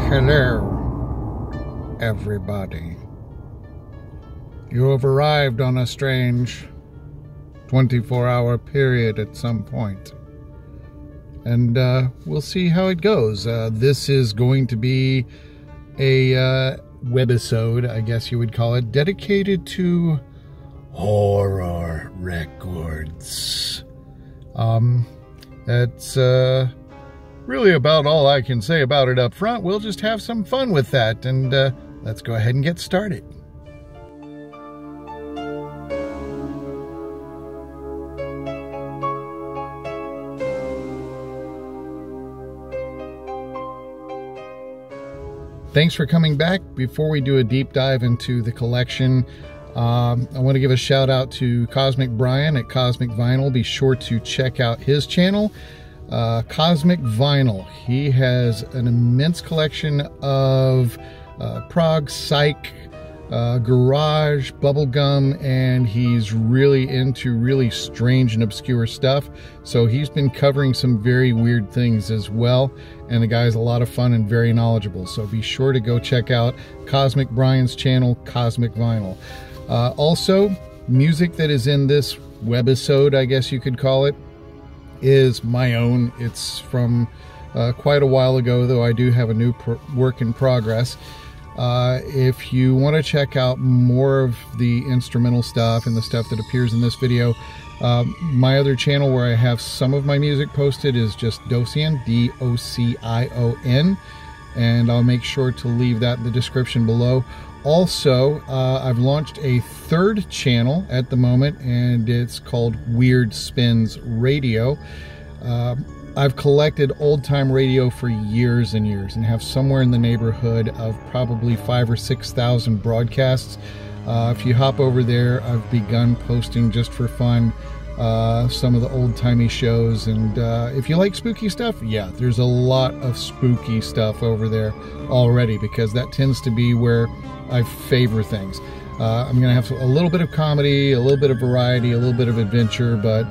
Hello, everybody. You have arrived on a strange 24-hour period at some point. And we'll see how it goes. This is going to be a webisode, I guess you would call it, dedicated to horror records. That's really about all I can say about it up front. We'll just have some fun with that, and let's go ahead and get started. Thanks for coming back. Before we do a deep dive into the collection, I want to give a shout out to Cosmic Brian at Cosmic Vinyl. Be sure to check out his channel, Cosmic Vinyl. He has an immense collection of prog, psych, garage, bubblegum, and he's really into really strange and obscure stuff. So he's been covering some very weird things as well. And the guy's a lot of fun and very knowledgeable. So be sure to go check out Cosmic Brian's channel, Cosmic Vinyl. Also, music that is in this webisode, I guess you could call it, is my own. It's from quite a while ago, though I do have a new work in progress. If you want to check out more of the instrumental stuff and the stuff that appears in this video, my other channel where I have some of my music posted is just Docion, D-O-C-I-O-N, and I'll make sure to leave that in the description below. Also, I've launched a third channel at the moment, and it's called Weird Spins Radio. I've collected old-time radio for years and years and have somewhere in the neighborhood of probably 5,000 or 6,000 broadcasts. If you hop over there, I've begun posting just for fun some of the old-timey shows. And if you like spooky stuff, yeah, there's a lot of spooky stuff over there already, because that tends to be where I favor things. I'm going to have a little bit of comedy, a little bit of variety, a little bit of adventure, but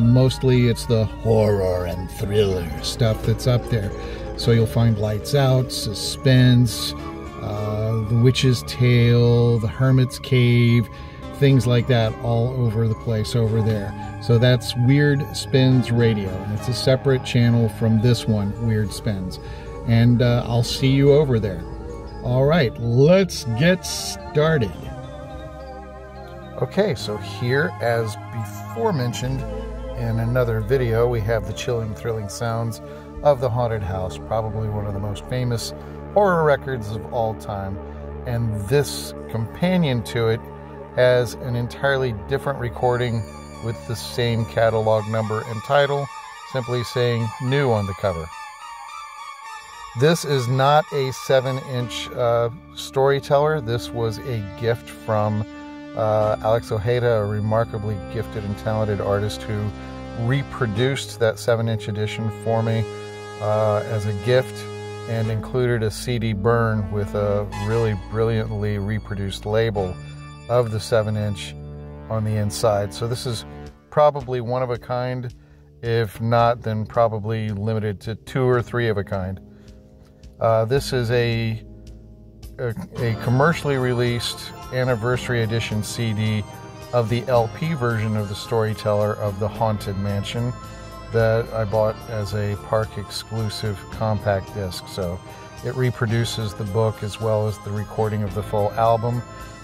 mostly it's the horror and thriller stuff that's up there. So you'll find Lights Out, Suspense, The Witch's Tale, The Hermit's Cave, things like that all over the place over there. So that's Weird Spins Radio, and it's a separate channel from this one, Weird Spins. And I'll see you over there. All right, let's get started. Okay, so here, as before mentioned in another video, we have the chilling, thrilling sounds of the haunted house, probably one of the most famous horror records of all time. And this companion to it has an entirely different recording with the same catalog number and title, simply saying new on the cover. This is not a 7-inch storyteller. This was a gift from Alex Ojeda, a remarkably gifted and talented artist who reproduced that 7-inch edition for me as a gift, and included a CD burn with a really brilliantly reproduced label of the 7-inch on the inside. So this is probably one of a kind. If not, then probably limited to 2 or 3 of a kind. This is a commercially released anniversary edition CD of the LP version of the Storyteller of the Haunted Mansion that I bought as a park exclusive compact disc. So it reproduces the book as well as the recording of the full album.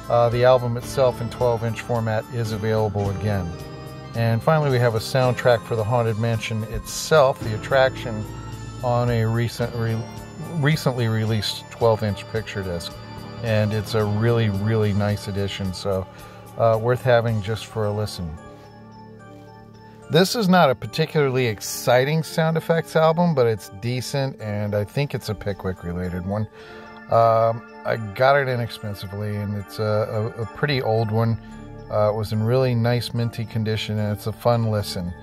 The album itself in 12-inch format is available again. And finally, we have a soundtrack for the Haunted Mansion itself, the attraction, on a recently released 12-inch picture disc. And it's a really, really nice edition, so worth having just for a listen. This is not a particularly exciting sound effects album, but it's decent, and I think it's a Pickwick-related one. I got it inexpensively, and it's a pretty old one. It was in really nice minty condition, and it's a fun listen.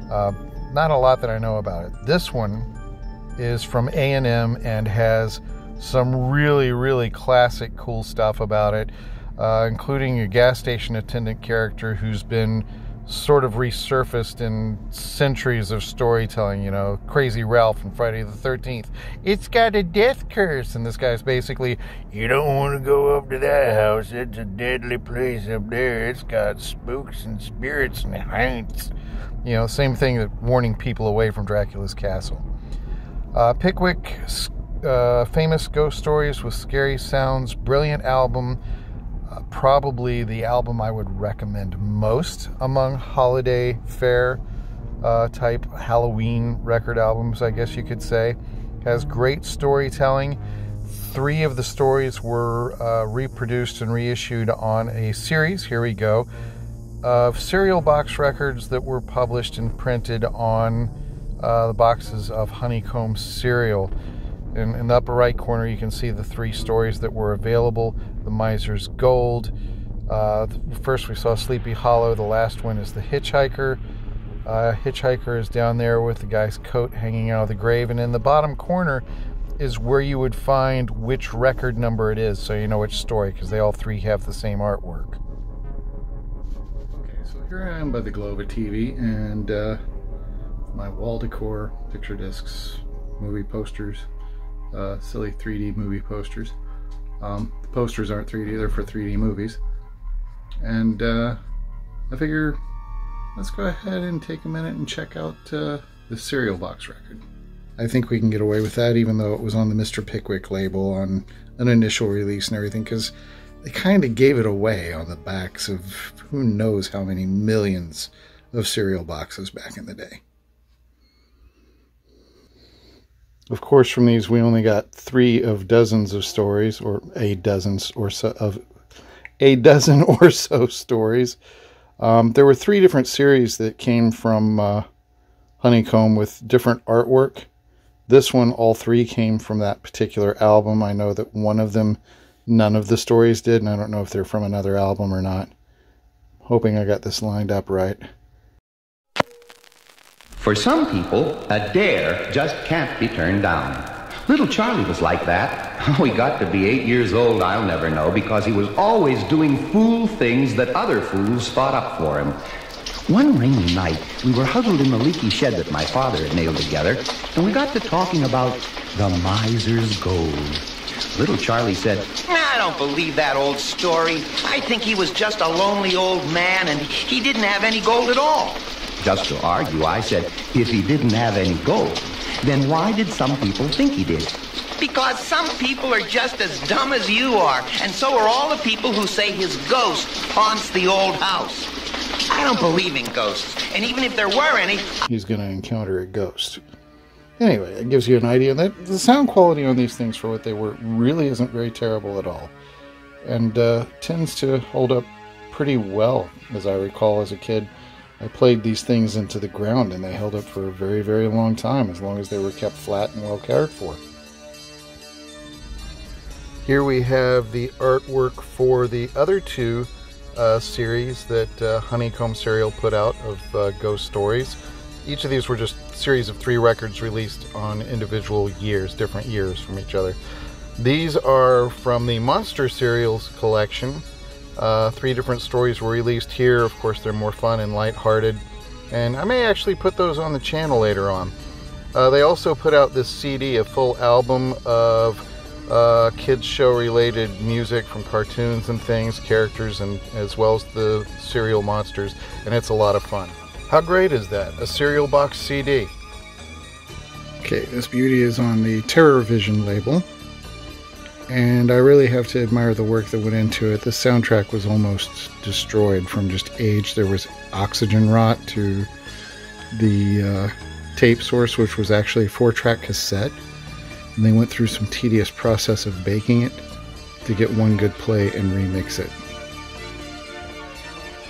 Not a lot that I know about it. This one is from A&M and has some really, really classic cool stuff about it, including a gas station attendant character who's been sort of resurfaced in centuries of storytelling. You know, Crazy Ralph and Friday the 13th. It's got a death curse. And this guy's basically, you don't want to go up to that house. It's a deadly place up there. It's got spooks and spirits and haunts. You know, same thing that warning people away from Dracula's castle. Pickwick, famous ghost stories with scary sounds. Brilliant album. Probably the album I would recommend most among holiday fair type Halloween record albums, I guess you could say. Has great storytelling. 3 of the stories were reproduced and reissued on a series, here we go, of cereal box records that were published and printed on the boxes of Honeycomb cereal. In the upper right corner, you can see the 3 stories that were available. The Miser's Gold. First we saw Sleepy Hollow. The last one is The Hitchhiker. Hitchhiker is down there with the guy's coat hanging out of the grave. And in the bottom corner is where you would find which record number it is, so you know which story, because they all 3 have the same artwork. Okay, so here I am by the glow of a TV, and my wall decor, picture discs, movie posters. Silly 3D movie posters. The posters aren't 3D, they're for 3D movies. And I figure let's go ahead and take a minute and check out the cereal box record. I think we can get away with that, even though it was on the Mr. Pickwick label on an initial release and everything, because they kind of gave it away on the backs of who knows how many millions of cereal boxes back in the day. Of course, from these, we only got 3 of dozens of stories, or a dozen or so stories. There were 3 different series that came from Honeycomb with different artwork. This one, all 3 came from that particular album. I know that one of them, none of the stories did, and I don't know if they're from another album or not. Hoping I got this lined up right. For some people, a dare just can't be turned down. Little Charlie was like that. How he got to be 8 years old, I'll never know, because he was always doing fool things that other fools thought up for him. One rainy night, we were huddled in the leaky shed that my father had nailed together, and we got to talking about the miser's gold. Little Charlie said, I don't believe that old story. I think he was just a lonely old man, and he didn't have any gold at all. Just to argue, I said, if he didn't have any gold, then why did some people think he did? Because some people are just as dumb as you are, and so are all the people who say his ghost haunts the old house. I don't believe in ghosts, and even if there were any... He's going to encounter a ghost. Anyway, it gives you an idea that the sound quality on these things for what they were really isn't very terrible at all. And tends to hold up pretty well, as I recall as a kid. I played these things into the ground and they held up for a very, very long time, as long as they were kept flat and well cared for. Here we have the artwork for the other 2 series that Honeycomb Cereal put out of ghost stories. Each of these were just series of 3 records released on individual years, different years from each other. These are from the Monster Cereals collection. 3 different stories were released here. Of course, they're more fun and lighthearted, and I may actually put those on the channel later on. They also put out this CD, a full album of kids show related music from cartoons and things, characters, and as well as the cereal monsters, and it's a lot of fun. How great is that? A cereal box CD. Okay, this beauty is on the Terror Vision label. And I really have to admire the work that went into it. The soundtrack was almost destroyed from just age. There was oxygen rot to the tape source, which was actually a 4-track cassette. And they went through some tedious process of baking it to get one good play and remix it.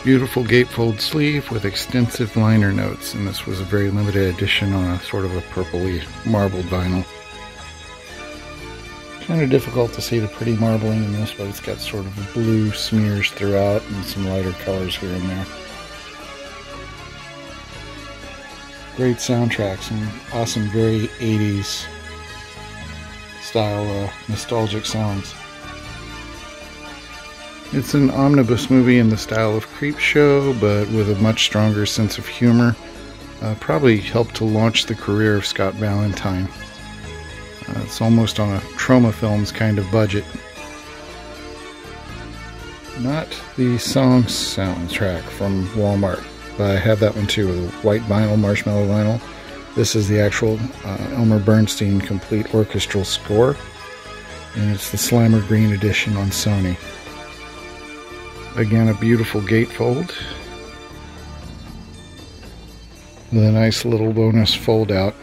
Beautiful gatefold sleeve with extensive liner notes. And this was a very limited edition on a sort of a purpley marbled vinyl. Kind of difficult to see the pretty marbling in this, but it's got sort of blue smears throughout and some lighter colors here and there. Great soundtrack, some awesome, very 80s style nostalgic songs. It's an omnibus movie in the style of Creepshow, but with a much stronger sense of humor. Probably helped to launch the career of Scott Valentine. It's almost on a Trauma Films kind of budget. Not the song soundtrack from Walmart, but I have that one too, with white vinyl, marshmallow vinyl. This is the actual Elmer Bernstein complete orchestral score, and it's the Slimer Green edition on Sony. Again, a beautiful gatefold with a nice little bonus fold out.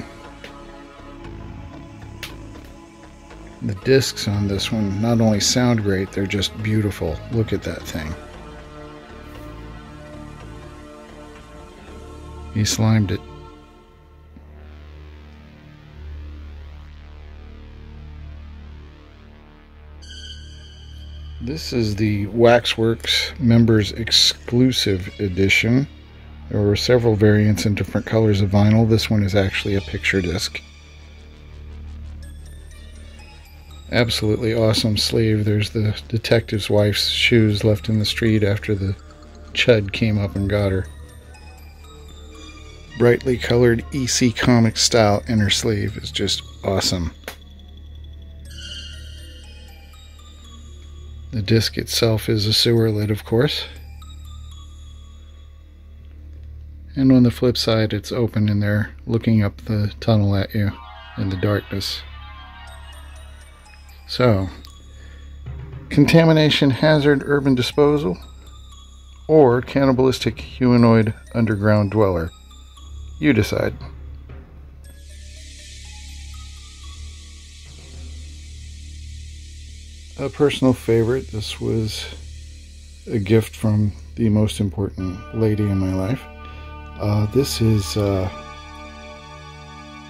The discs on this one not only sound great, they're just beautiful. Look at that thing. He slimed it. This is the Waxworks Members Exclusive Edition. There were several variants in different colors of vinyl. This one is actually a picture disc. Absolutely awesome sleeve. There's the detective's wife's shoes left in the street after the chud came up and got her. Brightly colored EC Comics style inner sleeve is just awesome. The disc itself is a sewer lid, of course. And on the flip side, it's open in there, looking up the tunnel at you in the darkness. So, contamination hazard urban disposal, or cannibalistic humanoid underground dweller. You decide. A personal favorite. This was a gift from the most important lady in my life. This is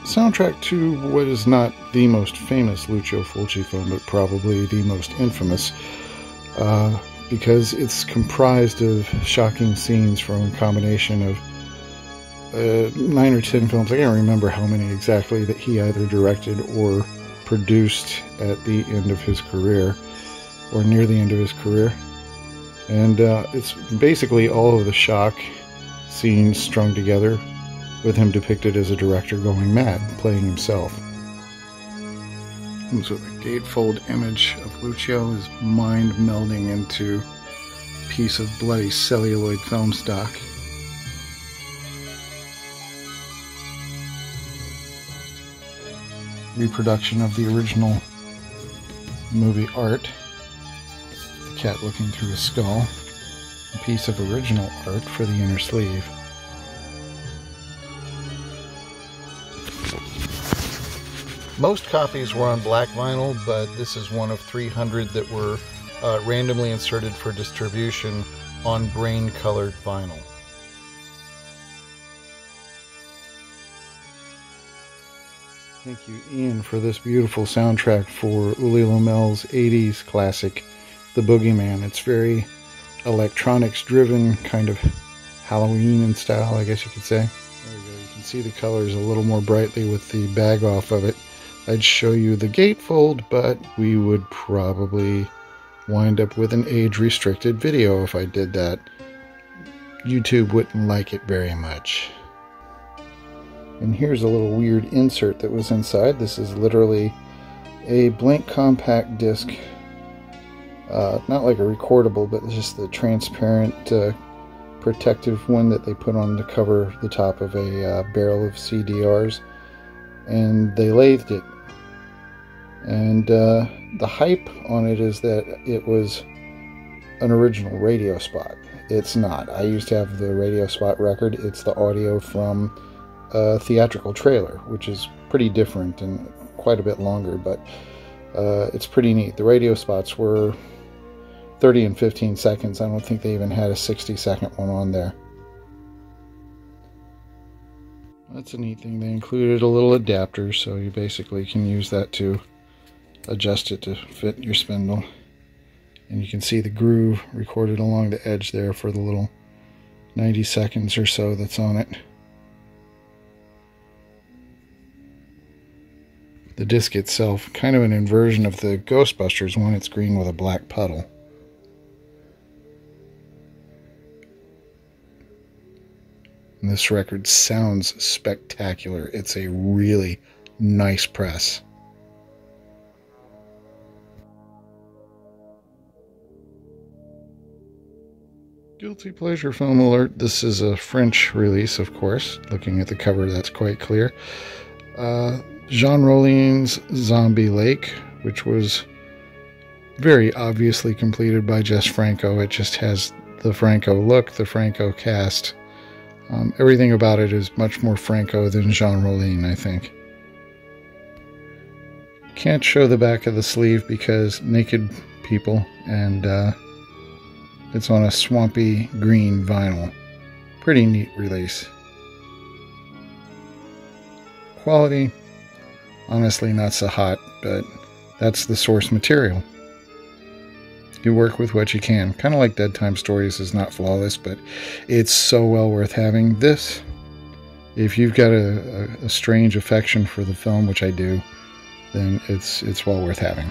soundtrack to what is not the most famous Lucio Fulci film, but probably the most infamous, because it's comprised of shocking scenes from a combination of 9 or 10 films. I can't remember how many exactly that he either directed or produced at the end of his career, or near the end of his career. And it's basically all of the shock scenes strung together, with him depicted as a director going mad, playing himself. And so the gatefold image of Lucio is mind melding into a piece of bloody celluloid film stock. Reproduction of the original movie art. The cat looking through a skull. A piece of original art for the inner sleeve. Most copies were on black vinyl, but this is one of 300 that were randomly inserted for distribution on brain-colored vinyl. Thank you, Ian, for this beautiful soundtrack for Uli Lomel's 80s classic, The Boogeyman. It's very electronics-driven, kind of Halloween in style, I guess you could say. There we go. You can see the colors a little more brightly with the bag off of it. I'd show you the gatefold, but we would probably wind up with an age-restricted video if I did that. YouTube wouldn't like it very much. And here's a little weird insert that was inside. This is literally a blank compact disc. Not like a recordable, but just the transparent protective one that they put on to cover the top of a barrel of CDRs. And they lathed it. And the hype on it is that it was an original radio spot. It's not. I used to have the radio spot record. It's the audio from a theatrical trailer, which is pretty different and quite a bit longer, but it's pretty neat. The radio spots were 30 and 15 seconds. I don't think they even had a 60-second one on there. That's a neat thing. They included a little adapter, so you basically can use that to adjust it to fit your spindle. And you can see the groove recorded along the edge there for the little 90 seconds or so that's on it. The disc itself, kind of an inversion of the Ghostbusters one. It's green with a black puddle. And this record sounds spectacular. It's a really nice press. Guilty pleasure film alert. This is a French release, of course. Looking at the cover, that's quite clear. Jean Rollin's Zombie Lake, which was very obviously completed by Jess Franco. It just has the Franco look, the Franco cast. Everything about it is much more Franco than Jean Rollin, I think. Can't show the back of the sleeve because naked people, and it's on a swampy green vinyl. Pretty neat release. Quality, honestly not so hot, but that's the source material. You work with what you can. Kind of like Dead Time Stories is not flawless, but it's so well worth having. This, if you've got a strange affection for the film, which I do, then it's well worth having.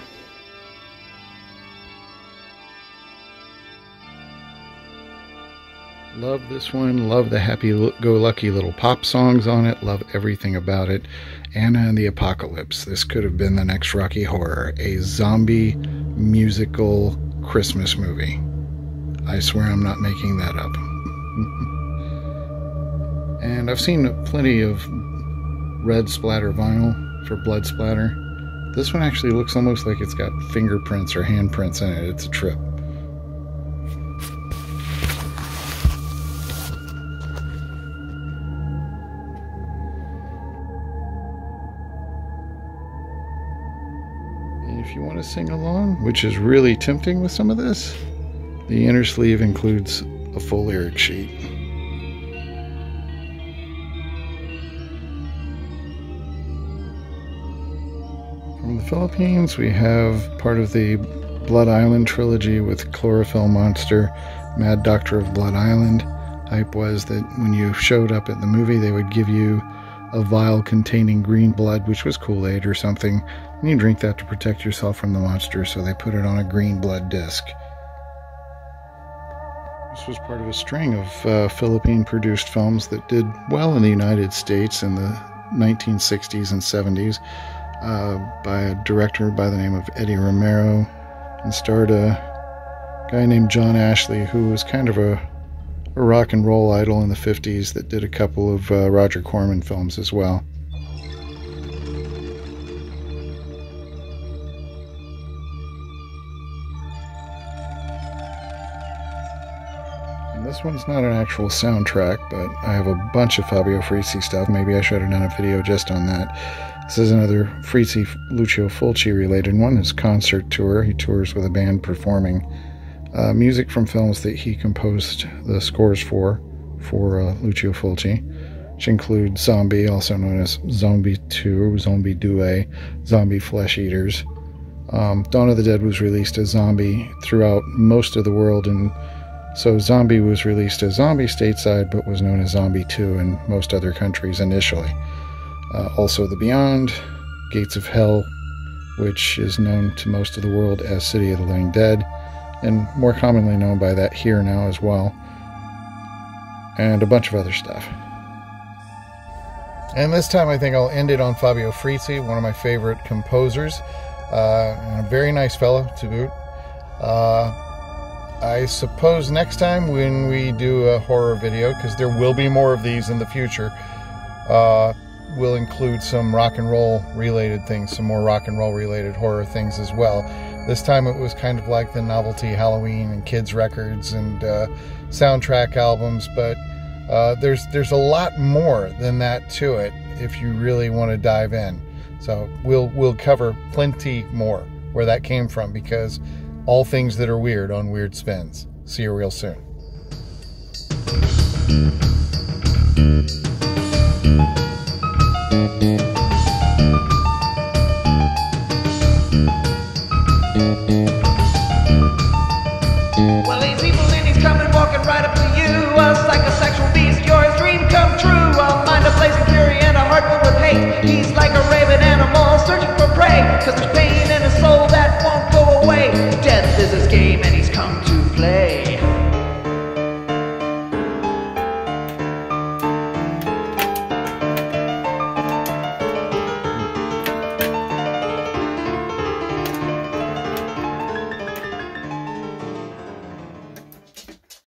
Love this one. Love the happy-go-lucky little pop songs on it. Love everything about it. Anna and the Apocalypse. This could have been the next Rocky Horror. A zombie musical Christmas movie. I swear I'm not making that up. And I've seen plenty of red splatter vinyl for blood splatter. This one actually looks almost like it's got fingerprints or handprints in it. It's a trip. If you want to sing along, which is really tempting with some of this, the inner sleeve includes a full lyric sheet. From the Philippines, we have part of the Blood Island trilogy with Chlorophyll Monster, Mad Doctor of Blood Island. Hype was that when you showed up at the movie, they would give you a vial containing green blood, which was Kool-Aid or something, and you drink that to protect yourself from the monster, so they put it on a green blood disc. This was part of a string of Philippine-produced films that did well in the United States in the 1960s and 70s by a director by the name of Eddie Romero, and starred a guy named John Ashley, who was kind of a rock and roll idol in the 50s that did a couple of Roger Corman films as well. And this one's not an actual soundtrack, but I have a bunch of Fabio Frizzi stuff. Maybe I should have done a video just on that. This is another Frizzi Lucio Fulci related one. His concert tour. He tours with a band performing music from films that he composed the scores for Lucio Fulci, which include Zombie, also known as Zombie 2, Zombie 2, Zombie Flesh Eaters. Dawn of the Dead was released as Zombie throughout most of the world, and so Zombie was released as Zombie stateside, but was known as Zombie 2 in most other countries initially. Also The Beyond, Gates of Hell, which is known to most of the world as City of the Living Dead, and more commonly known by that here now as well, and a bunch of other stuff. And this time I think I'll end it on Fabio Frizzi, one of my favorite composers, and a very nice fellow to boot. I suppose next time when we do a horror video, because there will be more of these in the future, we'll include some rock and roll related things, some more rock and roll related horror things as well. This time it was kind of like the novelty Halloween and kids records and soundtrack albums, but there's a lot more than that to it if you really want to dive in. So we'll cover plenty more where that came from, because all things that are weird on Weird Spins. See you real soon.